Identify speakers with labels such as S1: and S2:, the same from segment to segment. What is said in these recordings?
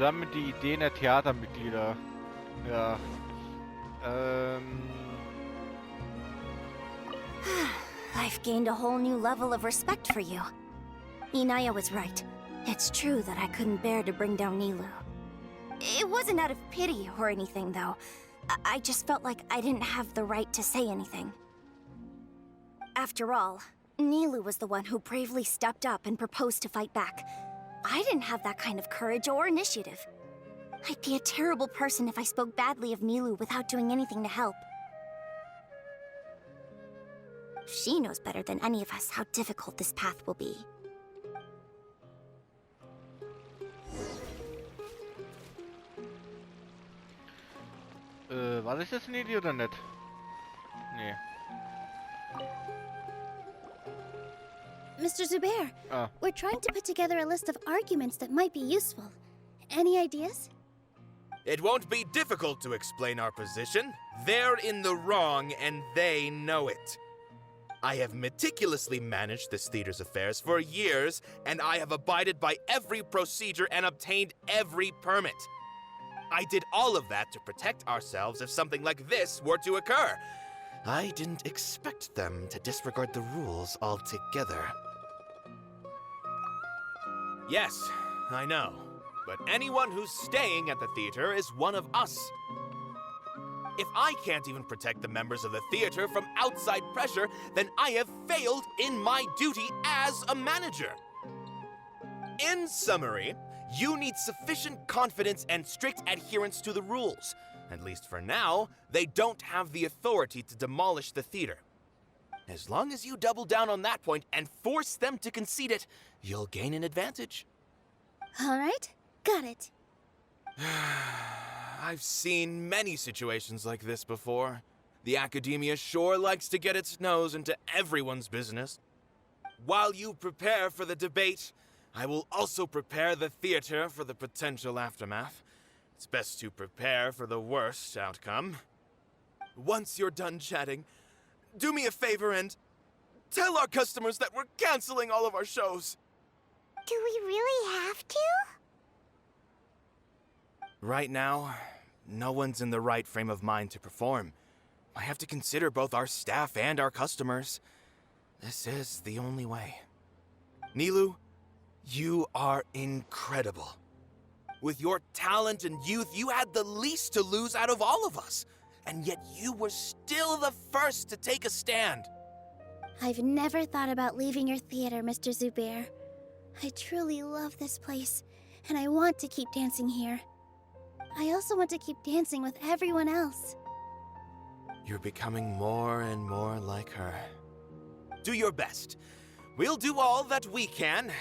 S1: Sammle die Ideen der Theatermitglieder. Ja.
S2: I've gained a whole new level of respect for you. Inaya was right. It's true that I couldn't bear to bring down Nilou. It wasn't out of pity or anything, though. I just felt like I didn't have the right to say anything. After all, Nilou was the one who bravely stepped up and proposed to fight back. I didn't have that kind of courage or initiative. I'd be a terrible person if I spoke badly of Nilou without doing anything to help. She knows better than any of us how difficult this path will be.
S1: War das jetzt eine Idee oder nicht? Nee.
S3: Mr. Zubair, we're trying to put together a list of arguments that might be useful. Any ideas?
S4: It won't be difficult to explain our position. They're in the wrong, and they know it. I have meticulously managed this theater's affairs for years, and I have abided by every procedure and obtained every permit. I did all of that to protect ourselves if something like this were to occur. I didn't expect them to disregard the rules altogether. Yes, I know. But anyone who's staying at the theater is one of us. If I can't even protect the members of the theater from outside pressure, then I have failed in my duty as a manager. In summary, you need sufficient confidence and strict adherence to the rules. At least for now, they don't have the authority to demolish the theater. As long as you double down on that point and force them to concede it, you'll gain an advantage.
S3: All right, got it.
S4: I've seen many situations like this before. The academia sure likes to get its nose into everyone's business. While you prepare for the debate, I will also prepare the theater for the potential aftermath. It's best to prepare for the worst outcome. Once you're done chatting, do me a favor and tell our customers that we're canceling all of our shows.
S2: Do we really have to?
S4: Right now, no one's in the right frame of mind to perform. I have to consider both our staff and our customers. This is the only way. Nilou, you are incredible. With your talent and youth, you had the least to lose out of all of us. And yet you were still the first to take a stand.
S3: I've never thought about leaving your theater, Mr. Zubair. I truly love this place, and I want to keep dancing here. I also want to keep dancing with everyone else.
S4: You're becoming more and more like her. Do your best. We'll do all that we can,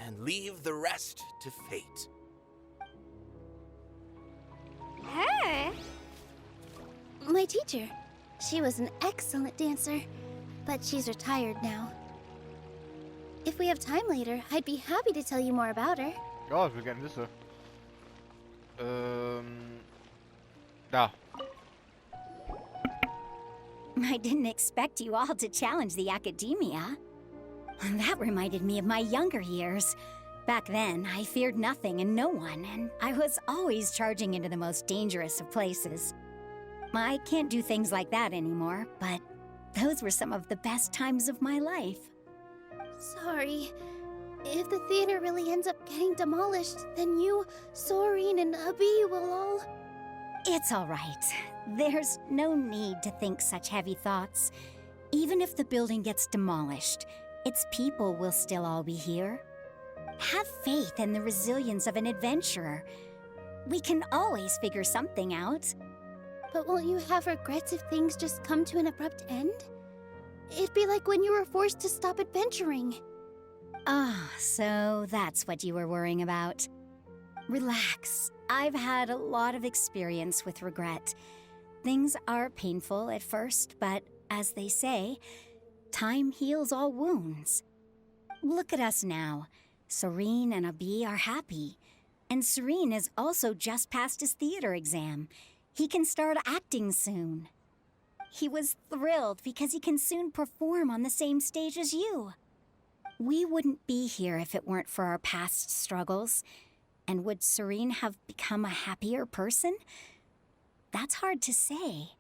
S4: and leave the rest to fate.
S2: Her?
S3: My teacher. She was an excellent dancer, but she's retired now. If we have time later, I'd be happy to tell you more about her.
S1: Ja, ich will gerne wissen. Da.
S5: I didn't expect you all to challenge the academia. That reminded me of my younger years. Back then, I feared nothing and no one, and I was always charging into the most dangerous of places. I can't do things like that anymore, but those were some of the best times of my life.
S3: Sorry. If the theater really ends up getting demolished, then you, Soren, and Abi will all...
S5: It's all right. There's no need to think such heavy thoughts. Even if the building gets demolished, its people will still all be here. Have faith in the resilience of an adventurer. We can always figure something out.
S3: But won't you have regrets if things just come to an abrupt end? It'd be like when you were forced to stop adventuring.
S5: Ah, so that's what you were worrying about. Relax. I've had a lot of experience with regret. Things are painful at first, but as they say, time heals all wounds. Look at us now. Serene and Abi are happy. And Serene has also just passed his theater exam. He can start acting soon. He was thrilled because he can soon perform on the same stage as you. We wouldn't be here if it weren't for our past struggles. And would Serene have become a happier person? That's hard to say.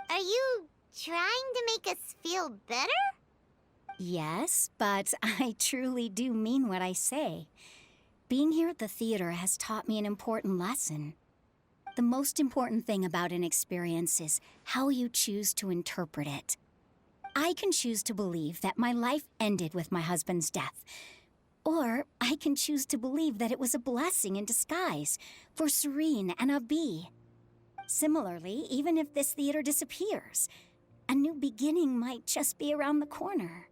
S6: Are you trying to make us feel better?
S5: Yes, but I truly do mean what I say. Being here at the theater has taught me an important lesson. The most important thing about an experience is how you choose to interpret it. I can choose to believe that my life ended with my husband's death. Or I can choose to believe that it was a blessing in disguise for Serene and Abi. Similarly, even if this theater disappears, a new beginning might just be around the corner.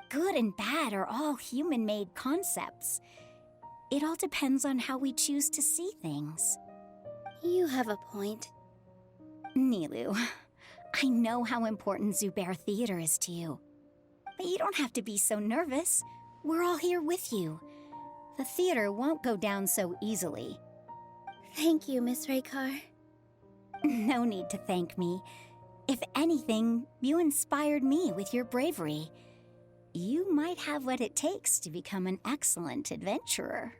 S5: Good and bad are all human-made concepts. It all depends on how we choose to see things.
S3: You have a point.
S5: Nilou, I know how important Zubair Theater is to you. But you don't have to be so nervous. We're all here with you. The theater won't go down so easily.
S3: Thank you, Miss Raykar.
S5: No need to thank me. If anything, you inspired me with your bravery. You might have what it takes to become an excellent adventurer.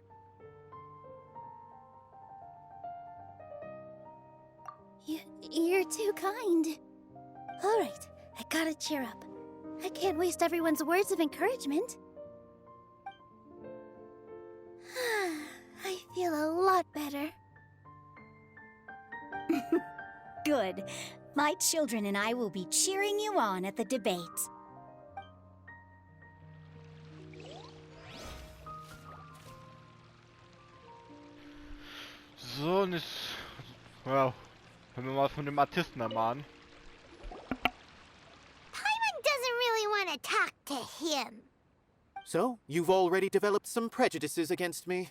S3: You're too kind. All right, I gotta cheer up. I can't waste everyone's words of encouragement. I feel a lot better.
S5: Good. My children and I will be cheering you on at the debate.
S1: So, nicht. Ja, wenn wir mal von dem Artisten ermahnen.
S6: Paimon doesn't really want to talk to him.
S7: So, you've already developed some prejudices against me.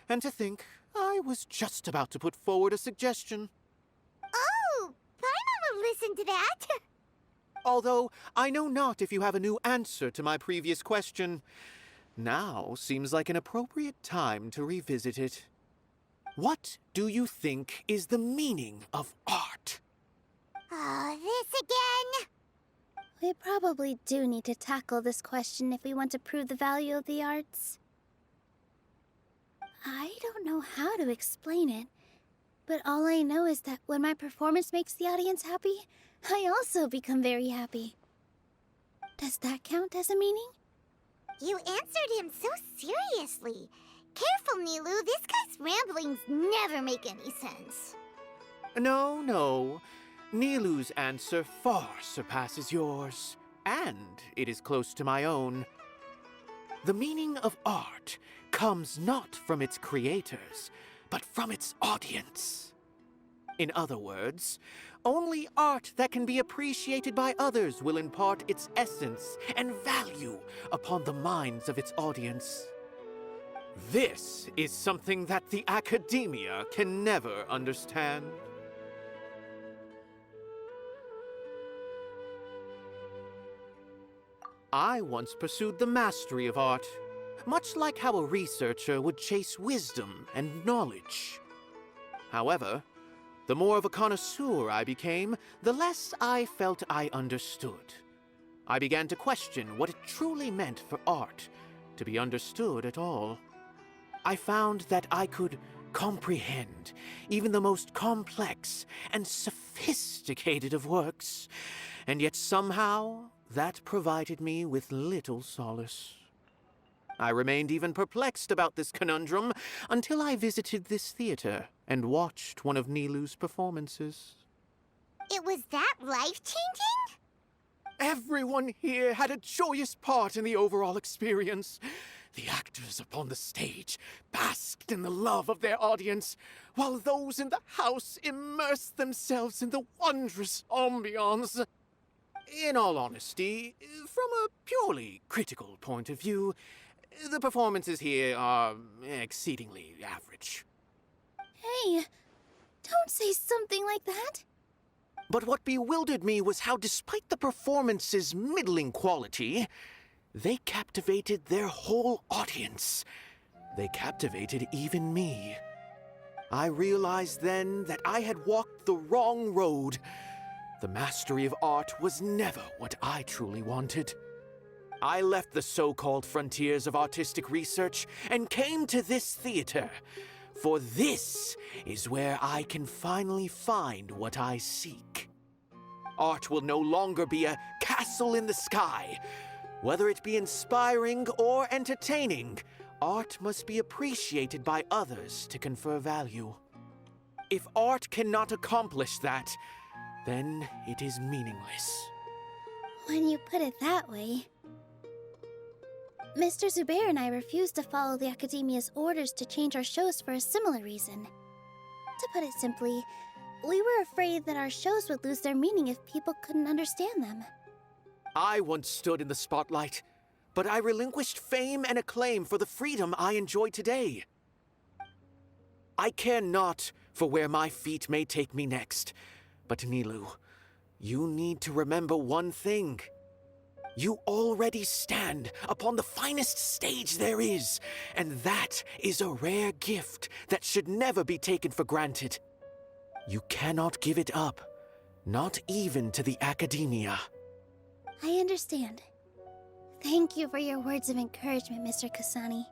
S7: And to think, I was just about to put forward a suggestion.
S6: Oh, Paimon will listen to that.
S7: Although, I know not if you have a new answer to my previous question. Now seems like an appropriate time to revisit it. What do you think is the meaning of art?
S6: Oh, this again?
S3: We probably do need to tackle this question if we want to prove the value of the arts. I don't know how to explain it, but all I know is that when my performance makes the audience happy, I also become very happy. Does that count as a meaning?
S6: You answered him so seriously. Careful, Nilou. This guy's ramblings never make any sense.
S7: No. Nilou's answer far surpasses yours, and it is close to my own. The meaning of art comes not from its creators, but from its audience. In other words, only art that can be appreciated by others will impart its essence and value upon the minds of its audience. This is something that the academia can never understand. I once pursued the mastery of art, much like how a researcher would chase wisdom and knowledge. However, the more of a connoisseur I became, the less I felt I understood. I began to question what it truly meant for art to be understood at all. I found that I could comprehend even the most complex and sophisticated of works, and yet somehow that provided me with little solace. I remained even perplexed about this conundrum until I visited this theater and watched one of Nilou's performances.
S6: It was that life-changing?
S7: Everyone here had a joyous part in the overall experience. The actors upon the stage basked in the love of their audience, while those in the house immersed themselves in the wondrous ambiance. In all honesty, from a purely critical point of view, the performances here are exceedingly average.
S3: Hey, don't say something like that.
S7: But what bewildered me was how, despite the performance's middling quality, they captivated their whole audience. They captivated even me. I realized then that I had walked the wrong road. The mastery of art was never what I truly wanted. I left the so-called frontiers of artistic research and came to this theater. For this is where I can finally find what I seek. Art will no longer be a castle in the sky. Whether it be inspiring or entertaining, art must be appreciated by others to confer value. If art cannot accomplish that, then it is meaningless.
S3: When you put it that way... Mr. Zubair and I refused to follow the Academia's orders to change our shows for a similar reason. To put it simply, we were afraid that our shows would lose their meaning if people couldn't understand them.
S7: I once stood in the spotlight, but I relinquished fame and acclaim for the freedom I enjoy today. I care not for where my feet may take me next, but Nilou, you need to remember one thing. You already stand upon the finest stage there is, and that is a rare gift that should never be taken for granted. You cannot give it up, not even to the Academia.
S3: I understand. Thank you for your words of encouragement, Mr. Kasani.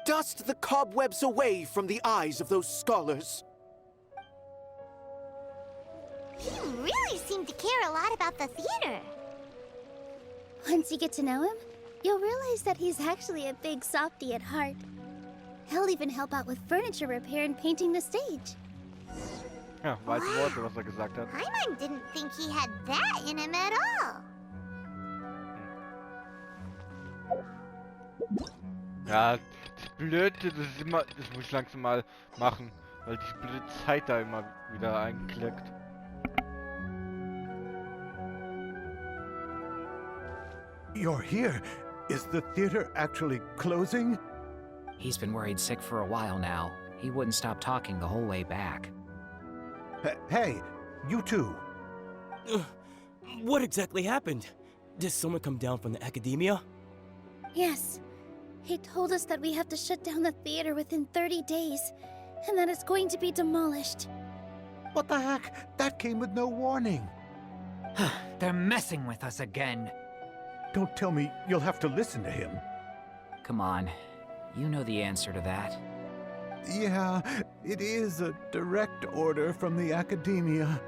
S7: Dust the cobwebs away from the eyes of those scholars.
S6: You really seem to care a lot about the theater.
S3: Once you get to know him, you'll realize that he's actually a big softie at heart. He'll even help out with furniture repair and painting the stage.
S1: Ja, weite Worte, was gesagt hat.
S6: Paimon didn't think he had that in him at all.
S1: Ja, das Blöde, das ist immer... Das muss ich langsam mal machen, weil die blöde Zeit da immer wieder einklickt.
S8: You're here. Is the theater actually closing?
S9: He's been worried sick for a while now. He wouldn't stop talking the whole way back.
S8: Hey, you two.
S10: What exactly happened? Did someone come down from the Academia?
S3: Yes. He told us that we have to shut down the theater within 30 days, and that it's going to be demolished.
S8: What the heck? That came with no warning.
S11: They're messing with us again.
S8: Don't tell me you'll have to listen to him.
S9: Come on. You know the answer to that.
S8: Yeah, it is a direct order from the Academia.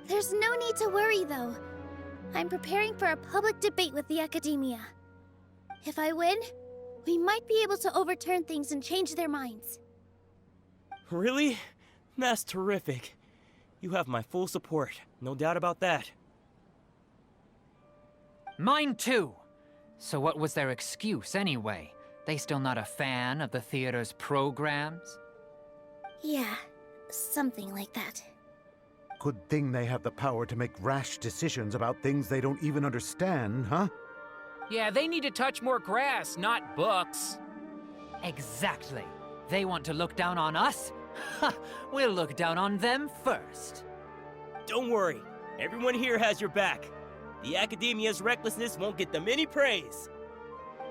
S3: There's no need to worry, though. I'm preparing for a public debate with the Academia. If I win, we might be able to overturn things and change their minds.
S10: Really? That's terrific. You have my full support, no doubt about that.
S11: Mine too. So what was their excuse anyway? They still not a fan of the theater's programs?
S3: Yeah, something like that.
S8: Good thing they have the power to make rash decisions about things they don't even understand, huh?
S11: Yeah, they need to touch more grass, not books. Exactly. They want to look down on us? Ha! We'll look down on them first.
S10: Don't worry. Everyone here has your back. The Academia's recklessness won't get them any praise.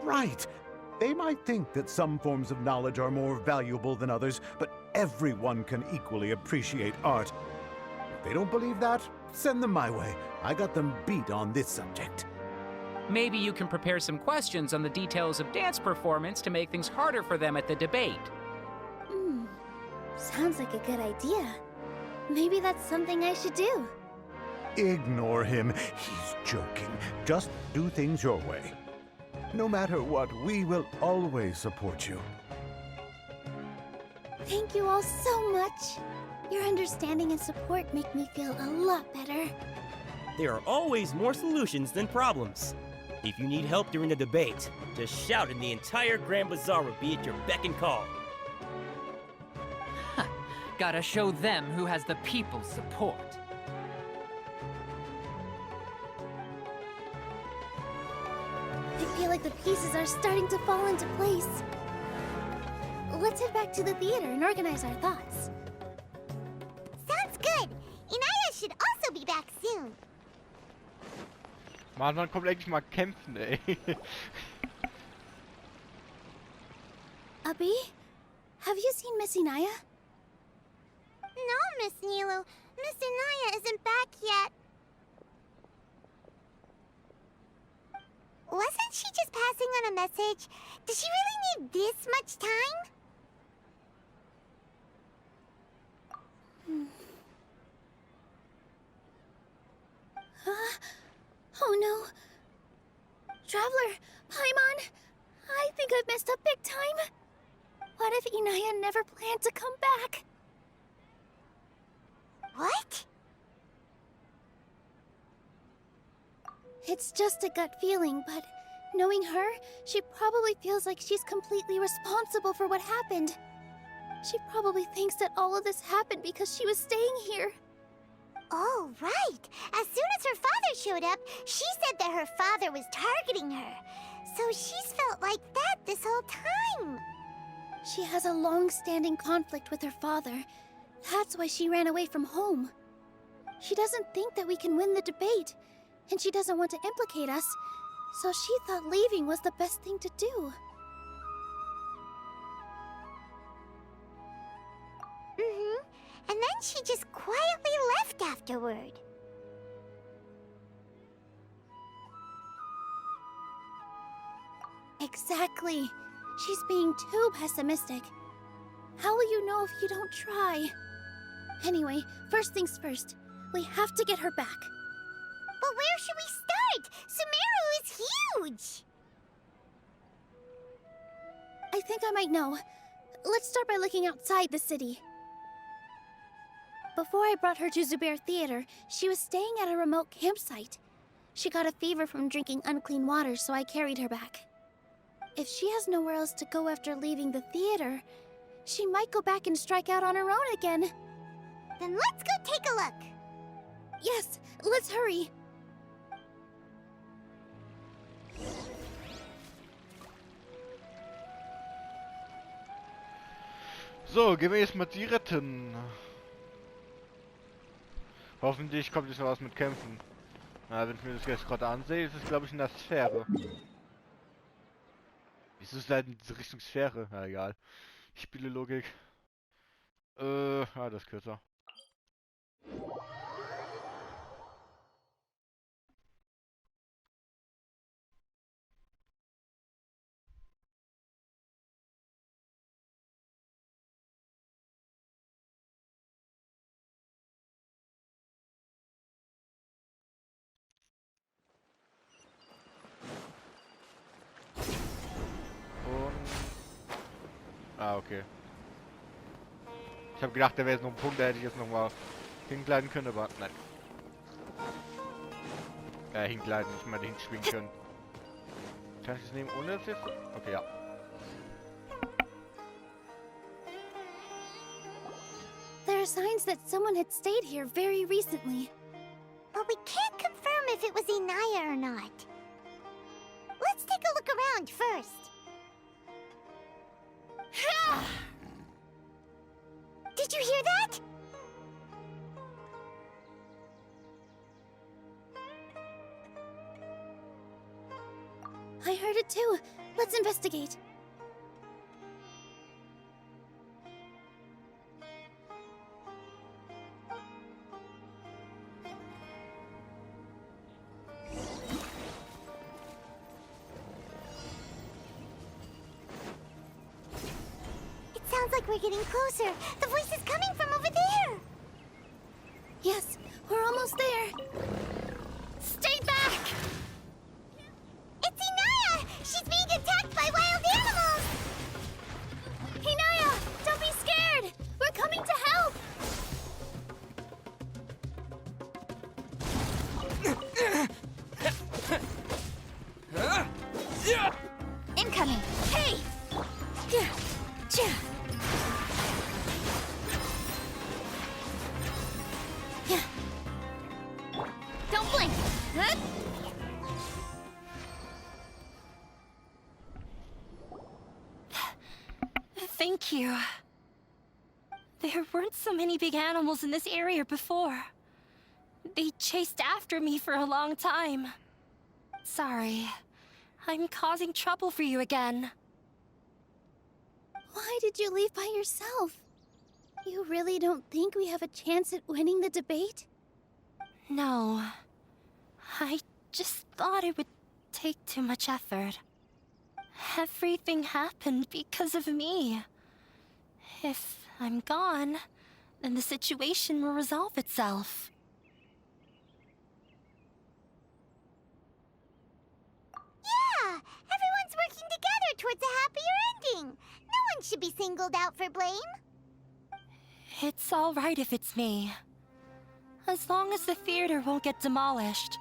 S8: Right. They might think that some forms of knowledge are more valuable than others, but everyone can equally appreciate art. If they don't believe that, send them my way. I got them beat on this subject.
S12: Maybe you can prepare some questions on the details of dance performance to make things harder for them at the debate.
S3: Sounds like a good idea. Maybe that's something I should do.
S8: Ignore him. He's joking. Just do things your way. No matter what, we will always support you.
S3: Thank you all so much. Your understanding and support make me feel a lot better.
S10: There are always more solutions than problems. If you need help during the debate, just shout and the entire Grand Bazaar will be at your beck and call.
S11: Gotta show them who has the people's support.
S3: I feel like the pieces are starting to fall into place. Let's head back to the theater and organize our thoughts.
S6: Sounds good. Inaya should also be back soon.
S1: Mann, man kommt endlich mal kämpfen, ey.
S3: Abi, have you seen Miss Inaya?
S6: No, Miss Nilou. Miss Inaya isn't back yet. Wasn't she just passing on a message? Does she really need this much time?
S3: Oh no. Traveler, Paimon, I think I've messed up big time. What if Inaya never planned to come back?
S6: What?
S3: It's just a gut feeling, but knowing her, she probably feels like she's completely responsible for what happened. She probably thinks that all of this happened because she was staying here.
S6: Oh, right. As soon as her father showed up, she said that her father was targeting her. So she's felt like that this whole time.
S3: She has a long-standing conflict with her father. That's why she ran away from home. She doesn't think that we can win the debate, and she doesn't want to implicate us, so she thought leaving was the best thing to do.
S6: And then she just quietly left afterward.
S3: Exactly. She's being too pessimistic. How will you know if you don't try? Anyway, first things first. We have to get her back.
S6: But where should we start? Sumeru is huge!
S3: I think I might know. Let's start by looking outside the city. Before I brought her to Zubair Theater, she was staying at a remote campsite. She got a fever from drinking unclean water, so I carried her back. If she has nowhere else to go after leaving the theater, she might go back and strike out on her own again.
S6: Then let's go take a look.
S3: Yes, let's hurry.
S1: So, gehen wir jetzt mal die retten. Hoffentlich kommt jetzt noch was mit Kämpfen. Na, wenn ich mir das jetzt gerade ansehe, ist es glaube ich in der Sphäre. Wieso ist da in diese Richtung Sphäre? Na egal. Ich spiele Logik. Das ist kürzer. Okay. Ich habe gedacht, da wäre jetzt noch ein Punkt, da hätte ich jetzt noch mal hinkleiden können, aber nein. Hinkleiden, nicht mal hinschwingen können. Kann ich das nehmen ohne das jetzt? Okay, ja.
S3: There are signs that someone had stayed here very recently.
S6: But we can't confirm if it was Inaya or not. Let's take a look around first. Did you hear that?
S3: I heard it too. Let's investigate.
S6: Sounds like we're getting closer. The voice is coming from over there.
S3: Yes, we're almost there. Stay back!
S6: It's Inaya! She's being attacked by wild animals!
S3: Inaya, don't be scared! We're coming to help!
S6: Incoming! Hey!
S3: Don't blink!
S13: Thank you. There weren't so many big animals in this area before. They chased after me for a long time. Sorry. I'm causing trouble for you again.
S3: Why did you leave by yourself? You really don't think we have a chance at winning the debate?
S13: No. I just thought it would take too much effort. Everything happened because of me. If I'm gone, then the situation will resolve itself.
S6: Yeah! Everyone's working together towards a happier ending. No one should be singled out for blame.
S13: It's all right if it's me. As long as the theater won't get demolished.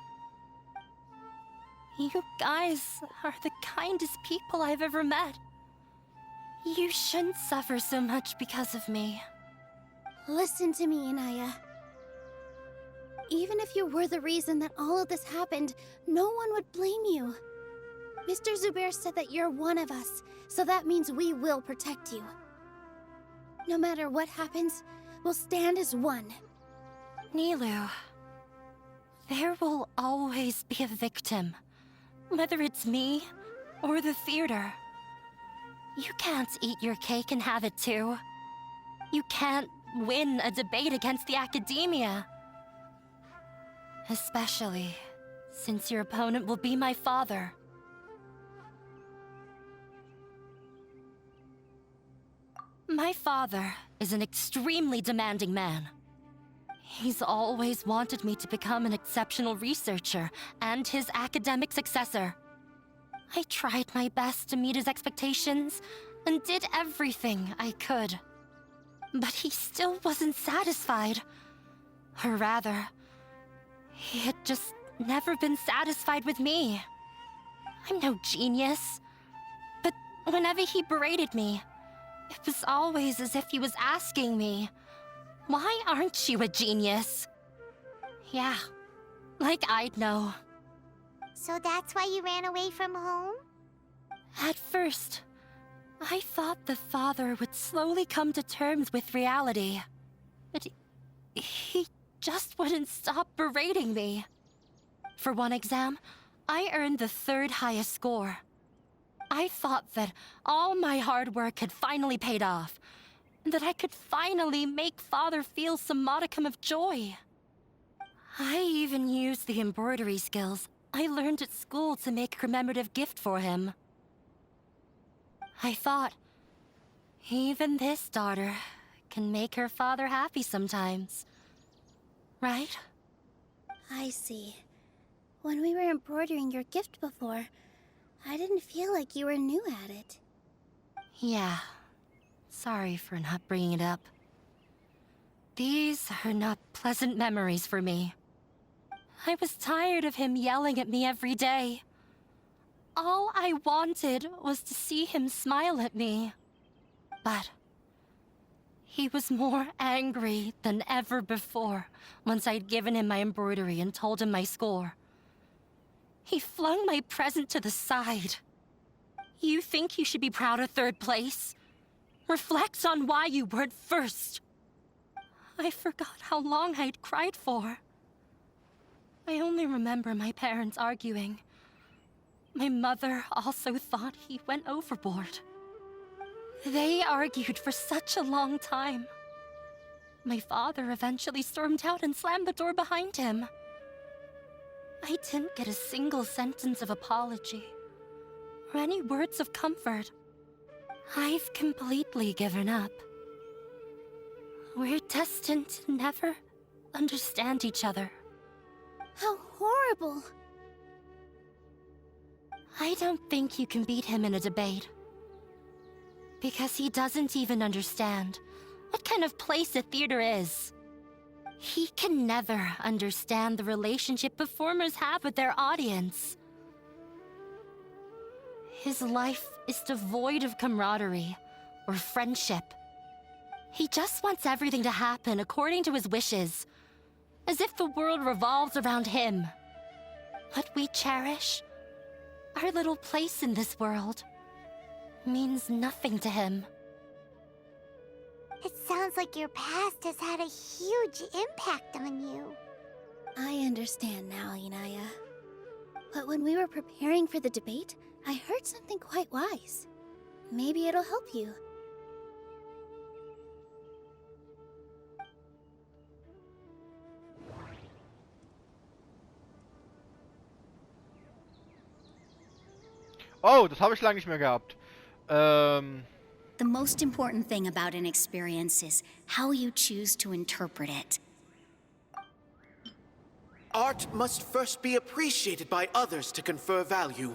S13: You guys are the kindest people I've ever met. You shouldn't suffer so much because of me.
S3: Listen to me, Inaya. Even if you were the reason that all of this happened, no one would blame you. Mr. Zubair said that you're one of us, so that means we will protect you. No matter what happens, we'll stand as one.
S13: Nilou, there will always be a victim. Whether it's me or the theater. You can't eat your cake and have it too. You can't win a debate against the academia. Especially since your opponent will be my father. My father is an extremely demanding man. He's always wanted me to become an exceptional researcher and his academic successor. I tried my best to meet his expectations and did everything I could. But he still wasn't satisfied. Or rather, he had just never been satisfied with me. I'm no genius. But whenever he berated me, it was always as if he was asking me, "Why aren't you a genius?" Yeah, like I'd know.
S6: So that's why you ran away from home?
S13: At first, I thought the father would slowly come to terms with reality. But he just wouldn't stop berating me. For one exam, I earned the third highest score. I thought that all my hard work had finally paid off, and that I could finally make father feel some modicum of joy. I even used the embroidery skills I learned at school to make a commemorative gift for him. I thought, even this daughter can make her father happy sometimes. Right?
S3: I see. When we were embroidering your gift before, I didn't feel like you were new at it.
S13: Yeah. Sorry for not bringing it up. These are not pleasant memories for me. I was tired of him yelling at me every day. All I wanted was to see him smile at me. But he was more angry than ever before once I'd given him my embroidery and told him my score. He flung my present to the side. You think you should be proud of third place? Reflect on why you weren't first. I forgot how long I'd cried for. I only remember my parents arguing. My mother also thought he went overboard. They argued for such a long time. My father eventually stormed out and slammed the door behind him. I didn't get a single sentence of apology or any words of comfort. I've completely given up. We're destined to never understand each other.
S3: How horrible!
S13: I don't think you can beat him in a debate. Because he doesn't even understand what kind of place a theater is. He can never understand the relationship performers have with their audience. His life is devoid of camaraderie or friendship. He just wants everything to happen according to his wishes, as if the world revolves around him. What we cherish, our little place in this world, means nothing to him.
S6: It sounds like your past has had a huge impact on you.
S3: I understand now, Inaya. But when we were preparing for the debate, I heard something quite wise. Maybe it'll help you.
S1: Oh, das habe ich lange nicht mehr gehabt.
S5: The most important thing about an experience is how you choose to interpret it.
S7: Art must first be appreciated by others to confer value.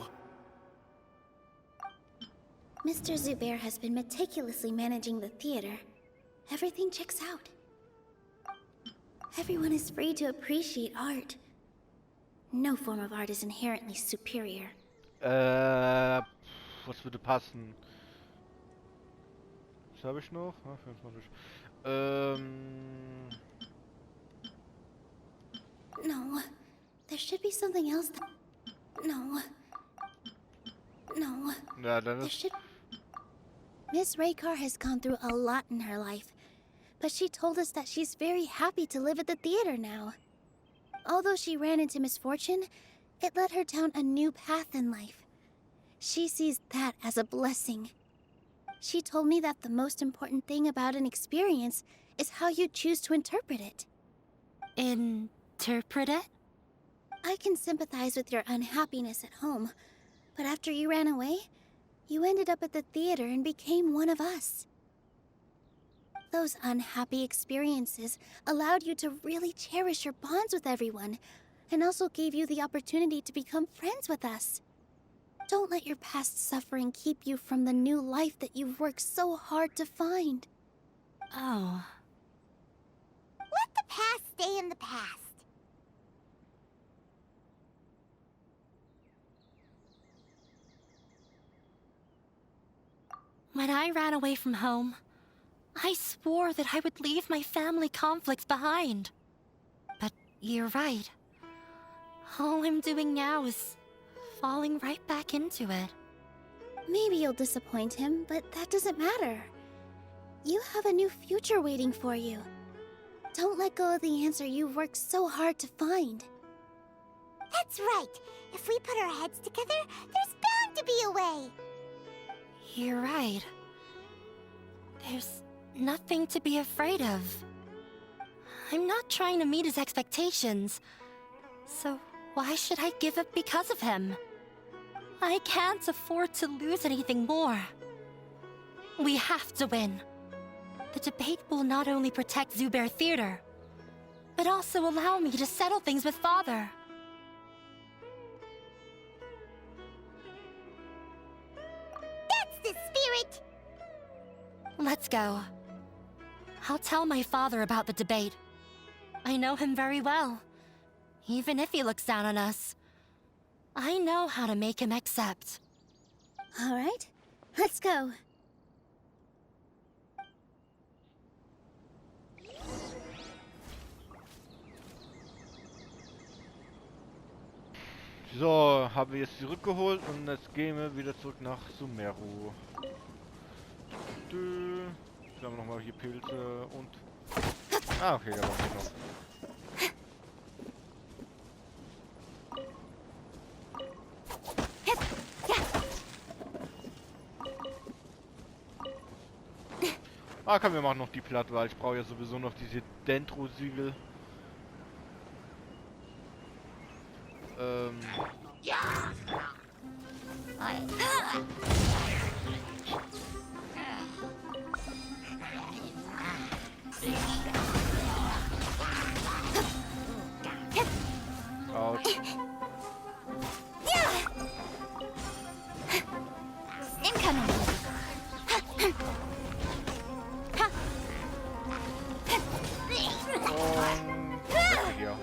S3: Mr. Zubair has been meticulously managing the theater. Everything checks out. Everyone is free to appreciate art. No form of art is inherently superior.
S1: Was würde passen? Was habe ich noch? Ah, 25.
S3: No. There should be something else. No. No.
S1: Ja, dann
S3: There
S1: ist...
S3: should... Miss Raykar has gone through a lot in her life, but she told us that she's very happy to live at the theater now. Although she ran into misfortune, it led her down a new path in life. She sees that as a blessing. She told me that the most important thing about an experience is how you choose to interpret it.
S13: Interpret it?
S3: I can sympathize with your unhappiness at home, but after you ran away, you ended up at the theater and became one of us. Those unhappy experiences allowed you to really cherish your bonds with everyone, and also gave you the opportunity to become friends with us. Don't let your past suffering keep you from the new life that you've worked so hard to find.
S13: Oh.
S6: Let the past stay in the past.
S13: When I ran away from home, I swore that I would leave my family conflicts behind. But you're right. All I'm doing now is falling right back into it.
S3: Maybe you'll disappoint him, but that doesn't matter. You have a new future waiting for you. Don't let go of the answer you've worked so hard to find.
S6: That's right. If we put our heads together, there's bound to be a way.
S13: You're right. There's nothing to be afraid of. I'm not trying to meet his expectations. So why should I give up because of him? I can't afford to lose anything more. We have to win. The debate will not only protect Zubair Theater, but also allow me to settle things with Father.
S6: That's the spirit!
S13: Let's go. I'll tell my father about the debate. I know him very well. Even if he looks down on us, I know how to make him accept.
S3: All right, let's go.
S1: So, haben wir jetzt zurückgeholt und jetzt gehen wir wieder zurück nach Sumeru. Jetzt haben wir nochmal hier Pilze und... Ah, okay, da war ich noch. Ah, komm, wir machen noch die platt, weil ich brauche ja sowieso noch diese Dendro-Siegel. Autsch.
S2: Incoming!
S1: Und... Ja.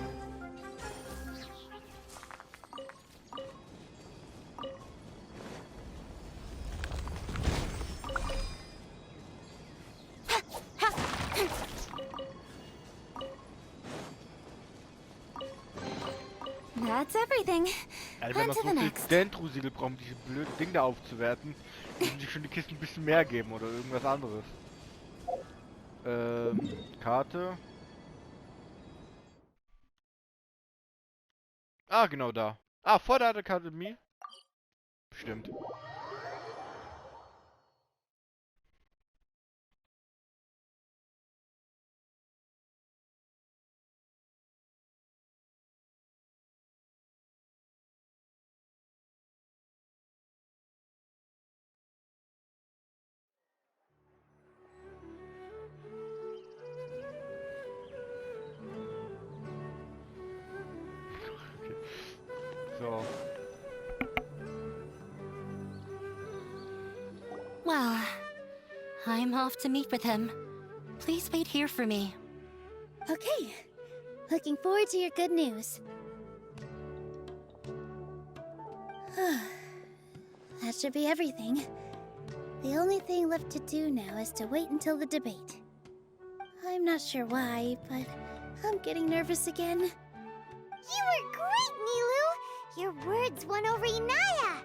S2: That's everything.
S1: Also wenn
S2: On
S1: wir
S2: to
S1: so
S2: the
S1: viel
S2: next.
S1: Dendro-Siegel brauchen, um diese blöden Ding da aufzuwerten, müssen sich schon die Kisten ein bisschen mehr geben oder irgendwas anderes. Karte. Ah, genau da. Ah, vor der Akademie. Bestimmt. So.
S13: Well, I'm off to meet with him. Please wait here for me.
S3: Okay. Looking forward to your good news. That should be everything. The only thing left to do now is to wait until the debate. I'm not sure why, but I'm getting nervous again.
S6: You were great, Nilou! Your words won over Inaya!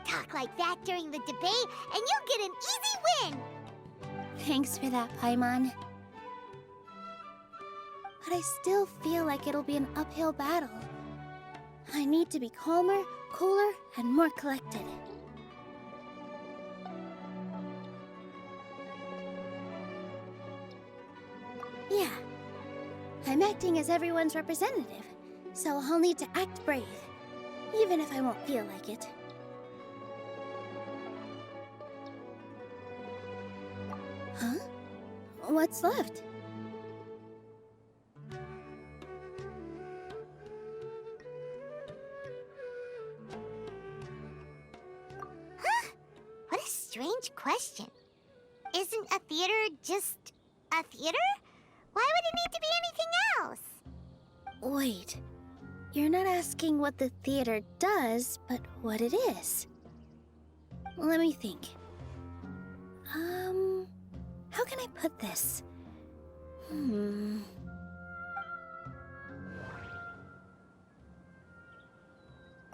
S6: Talk like that during the debate, and you'll get an easy win!
S3: Thanks for that, Paimon. But I still feel like it'll be an uphill battle. I need to be calmer, cooler, and more collected. Yeah. I'm acting as everyone's representative, so I'll need to act brave, even if I won't feel like it. Huh? What's left?
S6: What a strange question. Isn't a theater just a theater? Why would it need to be anything else?
S3: Wait. You're not asking what the theater does, but what it is. Let me think. How can I put this?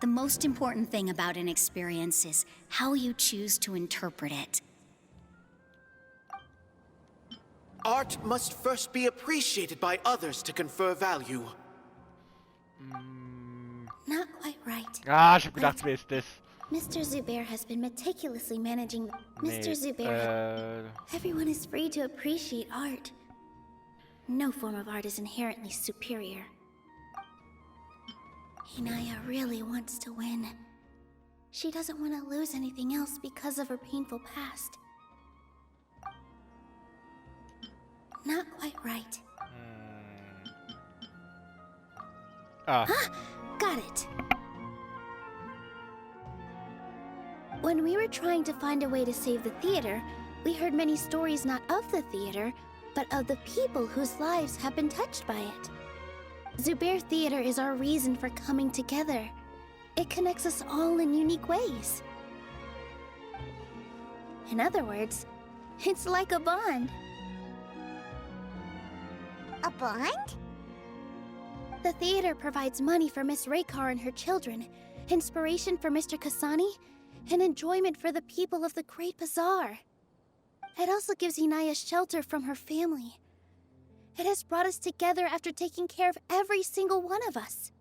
S5: The most important thing about an experience is how you choose to interpret it.
S7: Art must first be appreciated by others to confer value.
S3: Not quite right.
S1: Ah, ich hab gedacht, wer ist das?
S3: Mr. Zubair has been meticulously managing... Mr. Zubair, everyone is free to appreciate art. No form of art is inherently superior. Inaya really wants to win. She doesn't want to lose anything else because of her painful past. Not quite right.
S1: Ah.
S3: Got it. When we were trying to find a way to save the theater, we heard many stories not of the theater, but of the people whose lives have been touched by it. Zubair Theater is our reason for coming together. It connects us all in unique ways. In other words, it's like a bond.
S6: A bond?
S3: The theater provides money for Miss Raykar and her children, inspiration for Mr. Kasani, and enjoyment for the people of the Great Bazaar. It also gives Inaya shelter from her family. It has brought us together after taking care of every single one of us.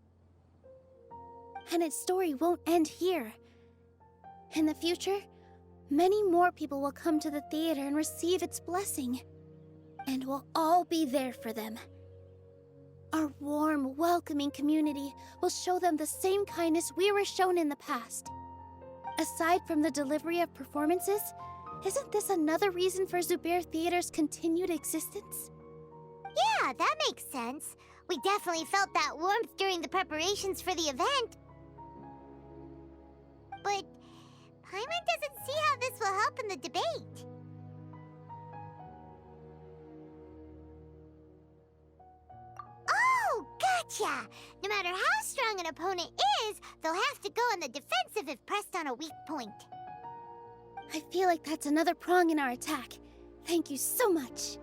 S3: And its story won't end here. In the future, many more people will come to the theater and receive its blessing. And we'll all be there for them. Our warm, welcoming community will show them the same kindness we were shown in the past. Aside from the delivery of performances, isn't this another reason for Zubair Theater's continued existence?
S6: Yeah, that makes sense. We definitely felt that warmth during the preparations for the event. But Paimon doesn't see how this will help in the debate. Oh, gotcha! No matter how strong an opponent is, they'll have to go on the defensive if pressed on a weak point.
S3: I feel like that's another prong in our attack. Thank you so much.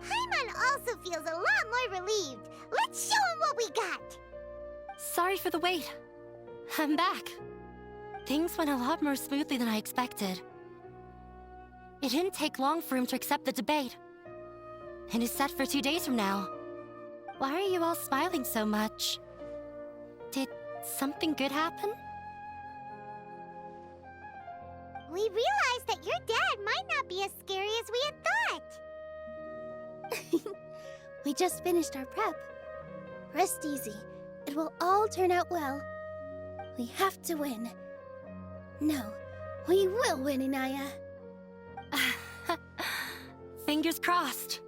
S6: Paimon also feels a lot more relieved. Let's show him what we got!
S13: Sorry for the wait. I'm back. Things went a lot more smoothly than I expected. It didn't take long for him to accept the debate. And it's set for 2 days from now. Why are you all smiling so much? Did something good happen?
S6: We realized that your dad might not be as scary as we had thought.
S3: We just finished our prep. Rest easy. It will all turn out well. We have to win. No, we will win, Inaya.
S13: Fingers crossed.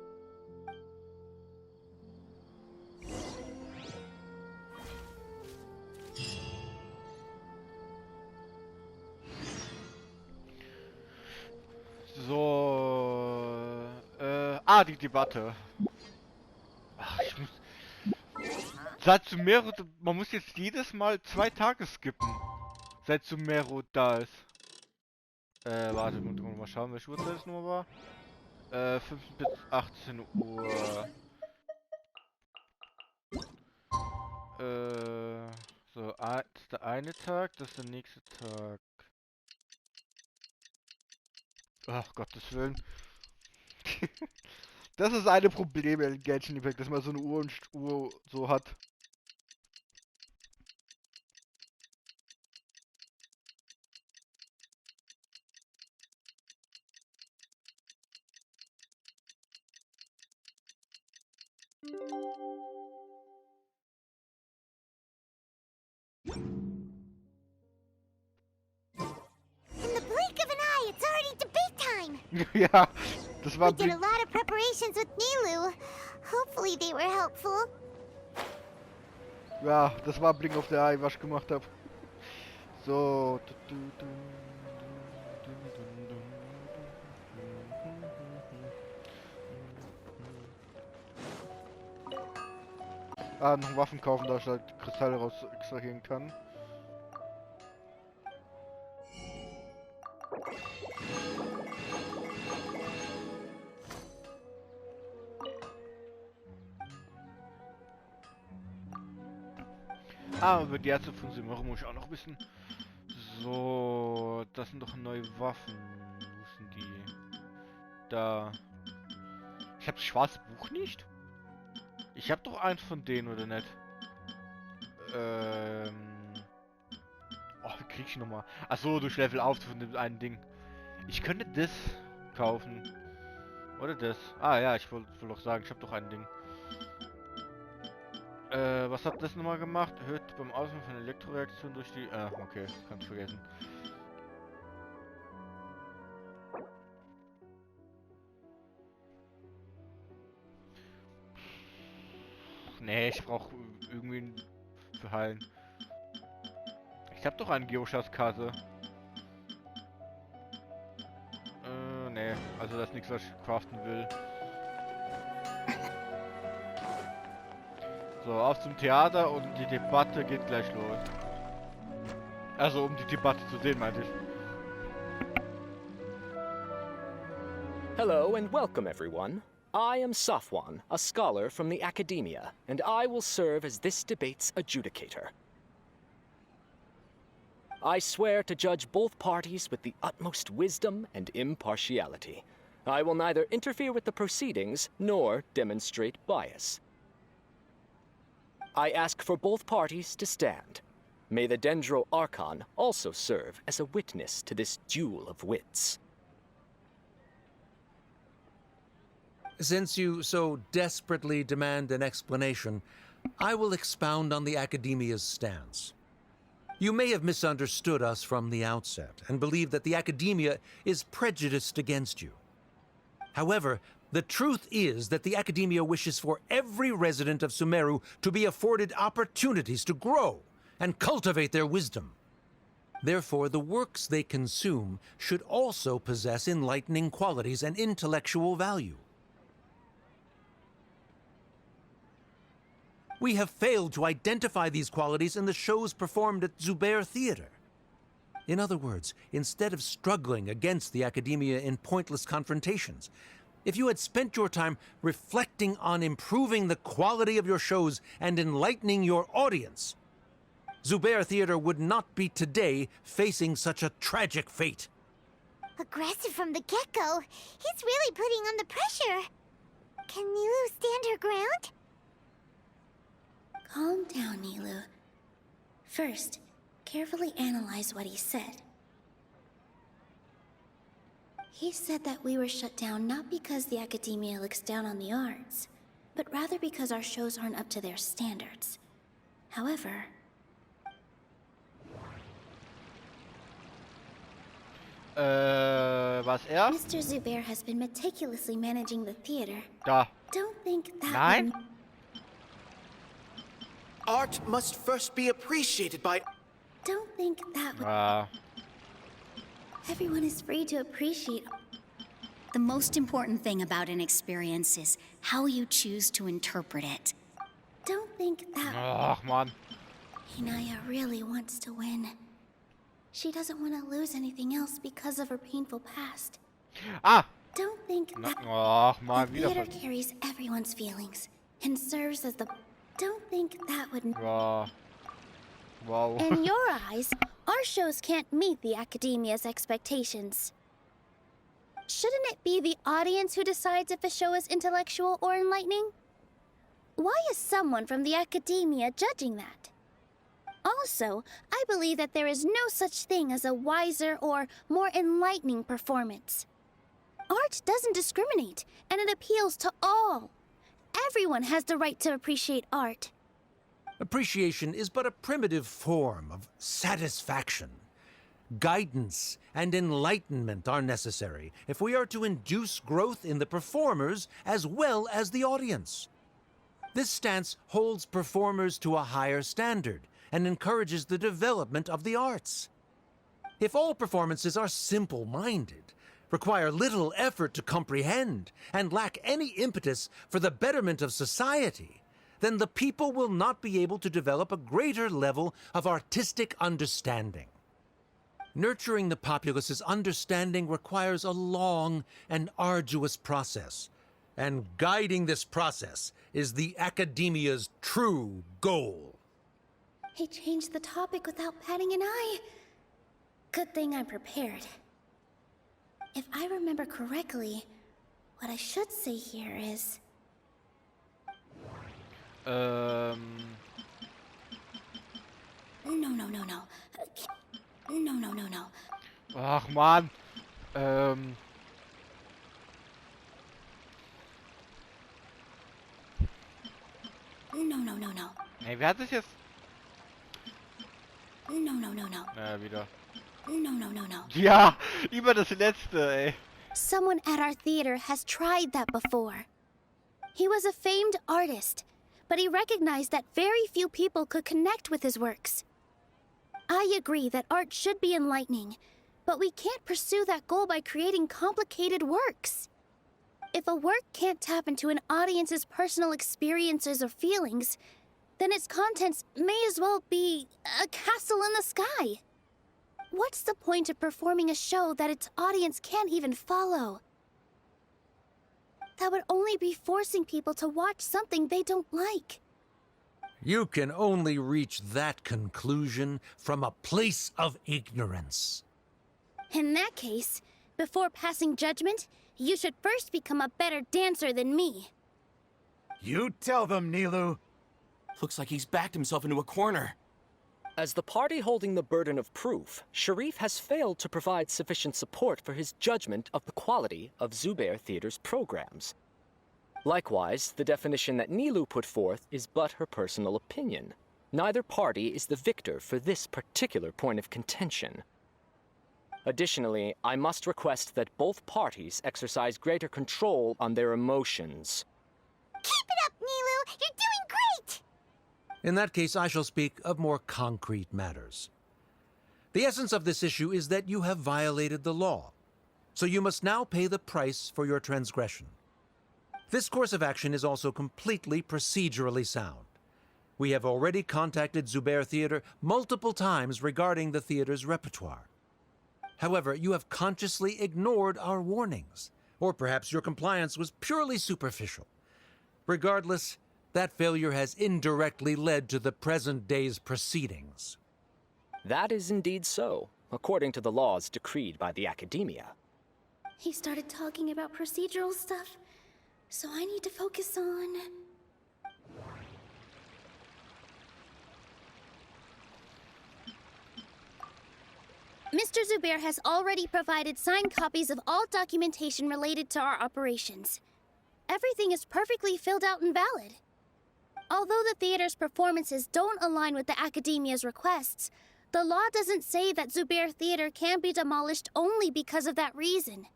S1: Ah, die Debatte. Ach, ich muss... Seit Sumero... Man muss jetzt jedes Mal 2 Tage skippen. Seit Sumero da ist. Warte, mal schauen, welche Uhrzeit es nur war. 15 bis 18 Uhr. So, das ist der eine Tag, das ist der nächste Tag. Ach, Gottes Willen. Das ist eine Problem in Genshin Impact, dass man so eine Uhr so hat.
S6: In the blink of an eye, it's already debate time.
S1: Ja, das war...
S6: We did a lot of preparations with Nilou. Hopefully they were helpful.
S1: Ja, das war Blink auf der Eye, was ich gemacht habe. So. Ah, noch Waffen kaufen, da ich halt Kristalle raus extrahieren kann. Ah, über die Ärzte von Sumero muss ich auch noch wissen. So, das sind doch neue Waffen. Wo sind die? Da. Ich habe das schwarze Buch nicht? Ich habe doch eins von denen, oder nicht? Oh, wie krieg ich nochmal? Achso, durch Level auf von dem einen Ding. Ich könnte das kaufen. Oder das? Ah ja, ich wollte doch sagen, ich habe doch ein Ding. Was hat das nochmal gemacht? Erhöht beim Ausführen von Elektroreaktionen durch die... Ah, okay, kannst vergessen. Nee, ich brauche irgendwie einen für heilen. Ich habe doch eine Geoschatzkarte. Nee, also das ist nichts, was ich craften will. So, auf zum Theater und die Debatte geht gleich los. Also, um die Debatte zu sehen, meinte ich.
S14: Hello and welcome, everyone. I am Safwan, a scholar from the academia, and I will serve as this debate's adjudicator. I swear to judge both parties with the utmost wisdom and impartiality. I will neither interfere with the proceedings nor demonstrate bias. I ask for both parties to stand. May the Dendro Archon also serve as a witness to this duel of wits.
S15: Since you so desperately demand an explanation, I will expound on the Academia's stance. You may have misunderstood us from the outset and believe that the Academia is prejudiced against you. However, the truth is that the Academia wishes for every resident of Sumeru to be afforded opportunities to grow and cultivate their wisdom. Therefore, the works they consume should also possess enlightening qualities and intellectual value. We have failed to identify these qualities in the shows performed at Zubair Theater. In other words, instead of struggling against the Academia in pointless confrontations, if you had spent your time reflecting on improving the quality of your shows and enlightening your audience, Zubair Theater would not be today facing such a tragic fate.
S6: Aggressive from the get-go. He's really putting on the pressure. Can Nilou stand her ground?
S3: Calm down, Nilou. First, carefully analyze what he said. He said that we were shut down not because the Academia looks down on the arts, but rather because our shows aren't up to their standards. However...
S1: Was er?
S3: Mr. Zubair has been meticulously managing the theater.
S1: Da.
S3: Don't think that
S1: Nein?
S7: Art must first be appreciated by...
S3: Don't think that would...
S1: Ah.
S3: Everyone is free to appreciate
S5: The most important thing about an experience is how you choose to interpret it.
S3: Don't think that
S1: Ach, Mann.
S3: Inaya really wants to win. She doesn't want to lose anything else because of her painful past.
S1: Ah!
S3: Don't think that
S1: Ach, Mann,
S3: the
S1: wieder
S3: theater
S1: von...
S3: carries everyone's feelings and serves as the... Don't think that would...
S1: Ja. Wow.
S3: In your eyes, our shows can't meet the Academia's expectations. Shouldn't it be the audience who decides if a show is intellectual or enlightening? Why is someone from the Academia judging that? Also, I believe that there is no such thing as a wiser or more enlightening performance. Art doesn't discriminate, and it appeals to all. Everyone has the right to appreciate art.
S15: Appreciation is but a primitive form of satisfaction. Guidance and enlightenment are necessary if we are to induce growth in the performers as well as the audience. This stance holds performers to a higher standard and encourages the development of the arts. If all performances are simple-minded, require little effort to comprehend, and lack any impetus for the betterment of society, then the people will not be able to develop a greater level of artistic understanding. Nurturing the populace's understanding requires a long and arduous process, and guiding this process is the Academia's true goal.
S3: He changed the topic without batting an eye. Good thing I'm prepared. If I remember correctly, what I should say here is... No. No.
S1: Ach, Mann.
S3: No.
S1: Hey, wer hat sich jetzt...
S3: No.
S1: wieder.
S3: No.
S1: Ja, immer das letzte, ey.
S3: Someone at our theater has tried that before. He was a famed artist, but he recognized that very few people could connect with his works. I agree that art should be enlightening, but we can't pursue that goal by creating complicated works. If a work can't tap into an audience's personal experiences or feelings, then its contents may as well be a castle in the sky. What's the point of performing a show that its audience can't even follow? That would only be forcing people to watch something they don't like.
S15: You can only reach that conclusion from a place of ignorance.
S3: In that case, before passing judgment, you should first become a better dancer than me.
S8: You tell them, Nilou.
S4: Looks like he's backed himself into a corner.
S14: As the party holding the burden of proof, Sharif has failed to provide sufficient support for his judgment of the quality of Zubair Theater's programs. Likewise, the definition that Nilou put forth is but her personal opinion. Neither party is the victor for this particular point of contention. Additionally, I must request that both parties exercise greater control on their emotions.
S6: Keep it up, Nilou! You're doing great!
S15: In that case, I shall speak of more concrete matters. The essence of this issue is that you have violated the law, so you must now pay the price for your transgression. This course of action is also completely procedurally sound. We have already contacted Zubair Theater multiple times regarding the theater's repertoire. However, you have consciously ignored our warnings, or perhaps your compliance was purely superficial. Regardless, that failure has indirectly led to the present day's proceedings.
S14: That is indeed so, according to the laws decreed by the Academia.
S3: He started talking about procedural stuff, so I need to focus on... Mr. Zubair has already provided signed copies of all documentation related to our operations. Everything is perfectly filled out and valid. Although the theater's performances don't align with the Academia's requests, the law doesn't say that Zubair Theater can be demolished only because of that reason.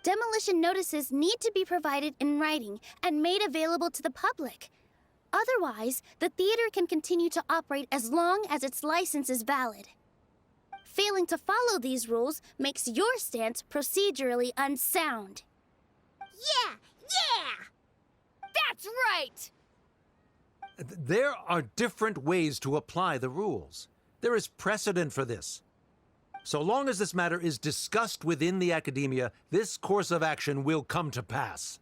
S3: Demolition notices need to be provided in writing and made available to the public. Otherwise, the theater can continue to operate as long as its license is valid. Failing to follow these rules makes your stance procedurally unsound.
S6: Yeah! Yeah!
S13: That's right!
S15: There are different ways to apply the rules. There is precedent for this. So long as this matter is discussed within the academia, this course of action will come to pass.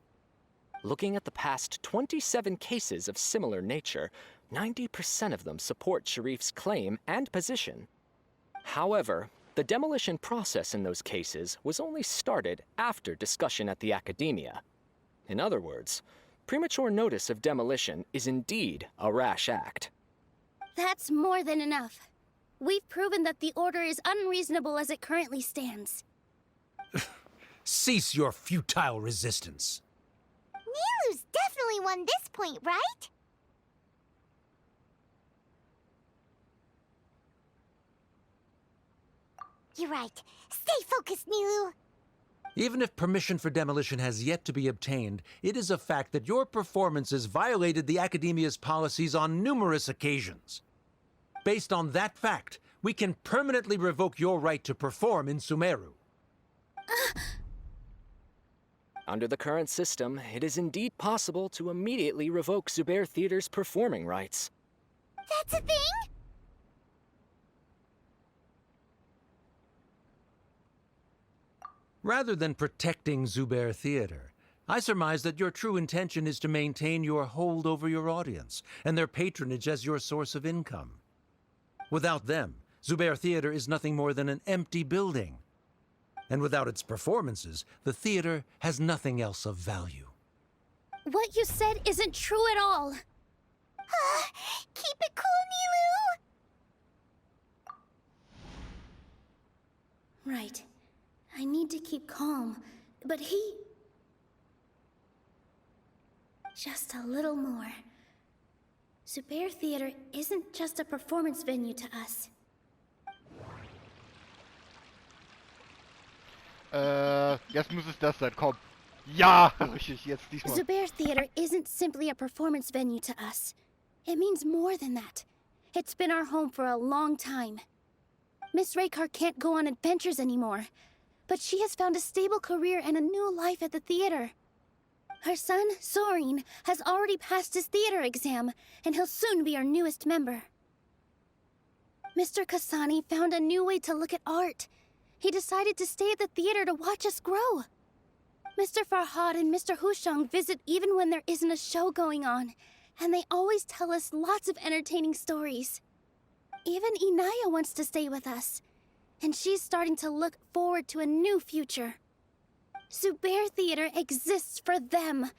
S14: Looking at the past 27 cases of similar nature, 90% of them support Sharif's claim and position. However, the demolition process in those cases was only started after discussion at the academia. In other words, premature notice of demolition is indeed a rash act.
S3: That's more than enough. We've proven that the order is unreasonable as it currently stands.
S15: Cease your futile resistance.
S6: Nilu's definitely won this point, right? You're right. Stay focused, Nilu.
S15: Even if permission for demolition has yet to be obtained, it is a fact that your performances violated the Academia's policies on numerous occasions. Based on that fact, we can permanently revoke your right to perform in Sumeru.
S14: Under the current system, it is indeed possible to immediately revoke Zubair Theater's performing rights.
S6: That's a thing?
S15: Rather than protecting Zubair Theater, I surmise that your true intention is to maintain your hold over your audience and their patronage as your source of income. Without them, Zubair Theater is nothing more than an empty building. And without its performances, the theater has nothing else of value.
S3: What you said isn't true at all.
S6: Keep it cool, Nilu!
S3: Right. I need to keep calm, but he... Just a little more. Zubair Theater isn't just a performance venue to us.
S1: Jetzt muss es das sein, komm. Ja, richtig, jetzt diesmal.
S3: Zubair Theater isn't simply a performance venue to us. It means more than that. It's been our home for a long time. Miss Raykar can't go on adventures anymore, but she has found a stable career and a new life at the theater. Her son, Soren, has already passed his theater exam, and he'll soon be our newest member. Mr. Kasani found a new way to look at art. He decided to stay at the theater to watch us grow. Mr. Farhad and Mr. Hushang visit even when there isn't a show going on, and they always tell us lots of entertaining stories. Even Inaya wants to stay with us, and she's starting to look forward to a new future. Zubair Theater exists for them,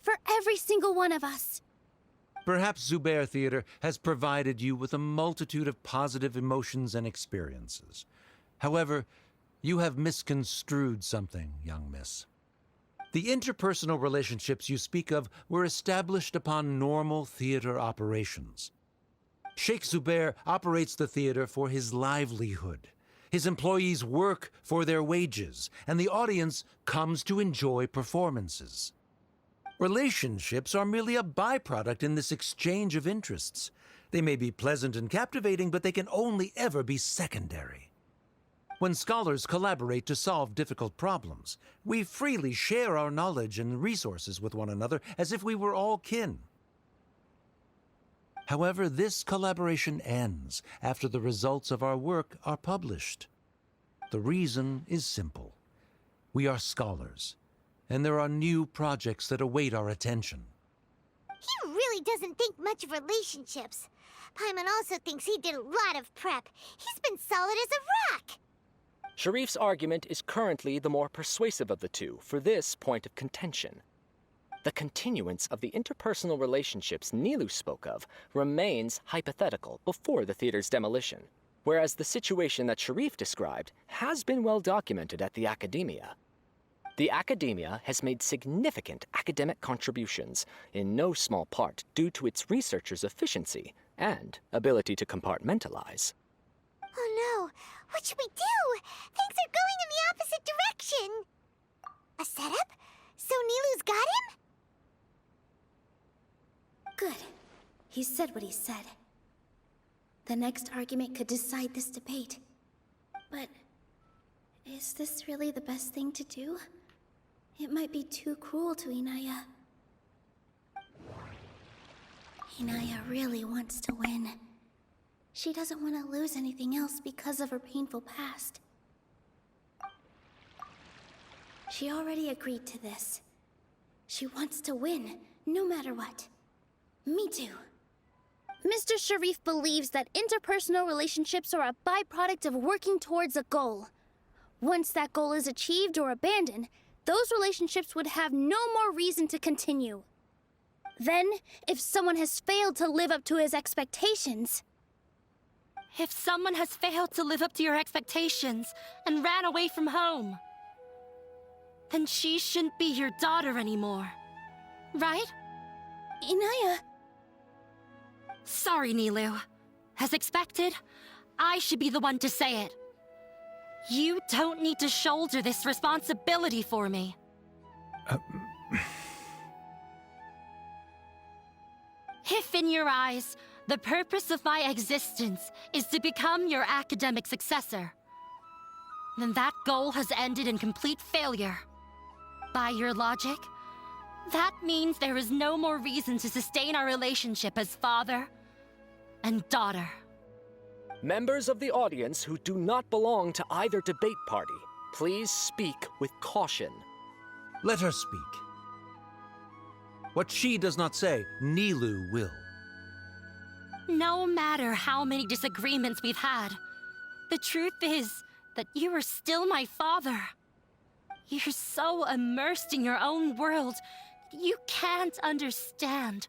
S3: for every single one of us.
S15: Perhaps Zubair Theater has provided you with a multitude of positive emotions and experiences. However, you have misconstrued something, young miss. The interpersonal relationships you speak of were established upon normal theater operations. Sheikh Zubair operates the theater for his livelihood. His employees work for their wages, and the audience comes to enjoy performances. Relationships are merely a byproduct in this exchange of interests. They may be pleasant and captivating, but they can only ever be secondary. When scholars collaborate to solve difficult problems, we freely share our knowledge and resources with one another as if we were all kin. However, this collaboration ends after the results of our work are published. The reason is simple. We are scholars, and there are new projects that await our attention.
S6: He really doesn't think much of relationships. Paimon also thinks he did a lot of prep. He's been solid as a rock.
S14: Sharif's argument is currently the more persuasive of the two for this point of contention. The continuance of the interpersonal relationships Nilu spoke of remains hypothetical before the theater's demolition, whereas the situation that Sharif described has been well documented at the academia. The academia has made significant academic contributions, in no small part due to its researchers' efficiency and ability to compartmentalize.
S6: Oh no, what should we do? Things are going in the opposite direction. A setup? So Nilu's got him?
S3: Good. He said what he said. The next argument could decide this debate. But is this really the best thing to do? It might be too cruel to Inaya. Inaya really wants to win. She doesn't want to lose anything else because of her painful past. She already agreed to this. She wants to win, no matter what. Me too. Mr. Sharif believes that interpersonal relationships are a byproduct of working towards a goal. Once that goal is achieved or abandoned, those relationships would have no more reason to continue. Then, if someone has failed to live up to his expectations...
S13: If someone has failed to live up to your expectations and ran away from home, then she shouldn't be your daughter anymore, right?
S3: Inaya...
S13: Sorry, Nilou. As expected, I should be the one to say it. You don't need to shoulder this responsibility for me. If in your eyes, the purpose of my existence is to become your academic successor, then that goal has ended in complete failure. By your logic, that means there is no more reason to sustain our relationship as father and daughter.
S14: Members of the audience who do not belong to either debate party, please speak with caution.
S15: Let her speak. What she does not say, Nilou will.
S13: No matter how many disagreements we've had, the truth is that you are still my father. You're so immersed in your own world, you can't understand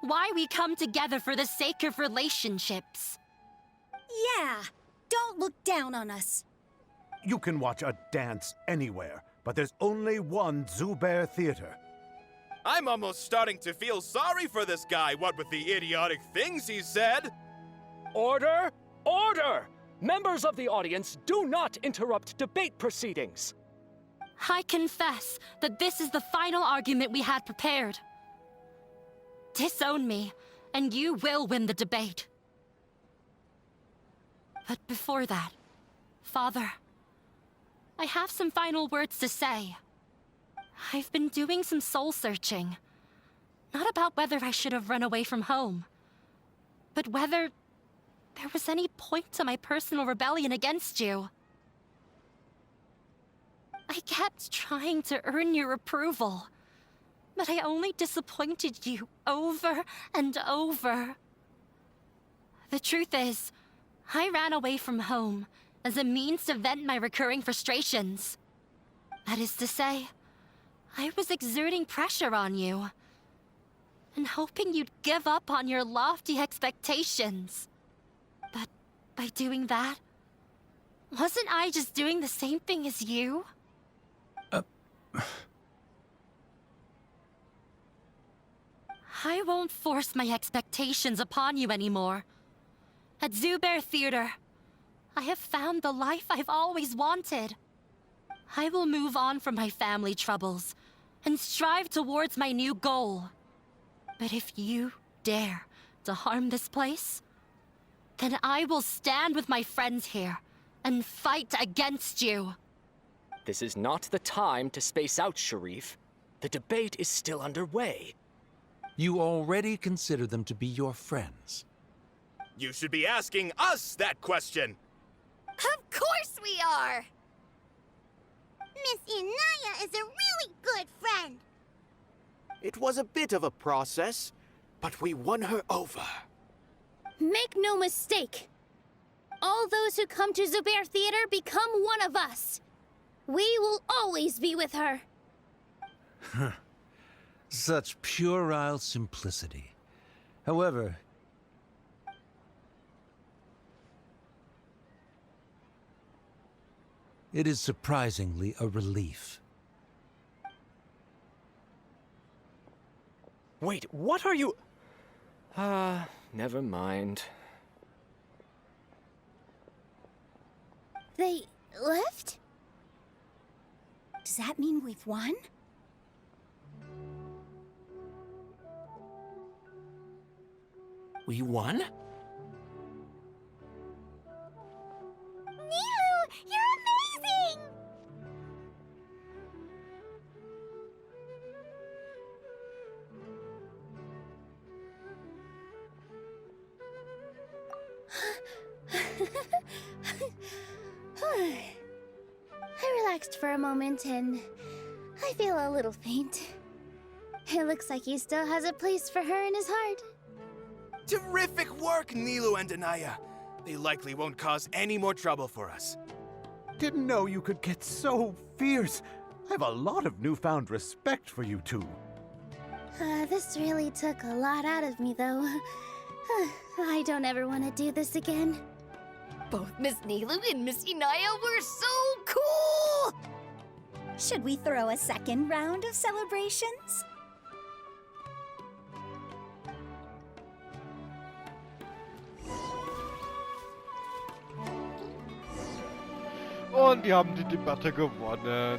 S13: why we come together for the sake of relationships.
S5: Yeah, don't look down on us.
S8: You can watch a dance anywhere, but there's only one Zubair Theater.
S4: I'm almost starting to feel sorry for this guy, what with the idiotic things he said.
S14: Order! Order! Members of the audience, do not interrupt debate proceedings.
S13: I confess that this is the final argument we had prepared. Disown me, and you will win the debate. But before that, Father, I have some final words to say. I've been doing some soul-searching. Not about whether I should have run away from home, but whether there was any point to my personal rebellion against you. I kept trying to earn your approval, but I only disappointed you over and over. The truth is, I ran away from home as a means to vent my recurring frustrations. That is to say, I was exerting pressure on you, and hoping you'd give up on your lofty expectations. But by doing that, wasn't I just doing the same thing as you? I won't force my expectations upon you anymore. At Zubair Theater, I have found the life I've always wanted. I will move on from my family troubles and strive towards my new goal. But if you dare to harm this place, then I will stand with my friends here and fight against you.
S14: This is not the time to space out, Sharif. The debate is still underway.
S15: You already consider them to be your friends.
S4: You should be asking us that question.
S2: Of course we are!
S6: Miss Inaya is a really good friend.
S7: It was a bit of a process, but we won her over.
S3: Make no mistake. All those who come to Zubair Theater become one of us. We will always be with her.
S15: Such puerile simplicity. However, it is surprisingly a relief.
S14: Wait, what are you... never mind.
S3: They left?
S5: Does that mean we've won?
S7: We won?
S6: Nilou, you're amazing!
S3: relaxed for a moment, and I feel a little faint. It looks like he still has a place for her in his heart.
S4: Terrific work, Nilou and Anaya. They likely won't cause any more trouble for us.
S8: Didn't know you could get so fierce. I have a lot of newfound respect for you two.
S3: This really took a lot out of me, though. I don't ever want to do this again.
S2: Both Miss Nilou and Miss Inaya were so cool!
S5: Should we throw a second round of celebrations?
S1: Und die haben die Debatte gewonnen.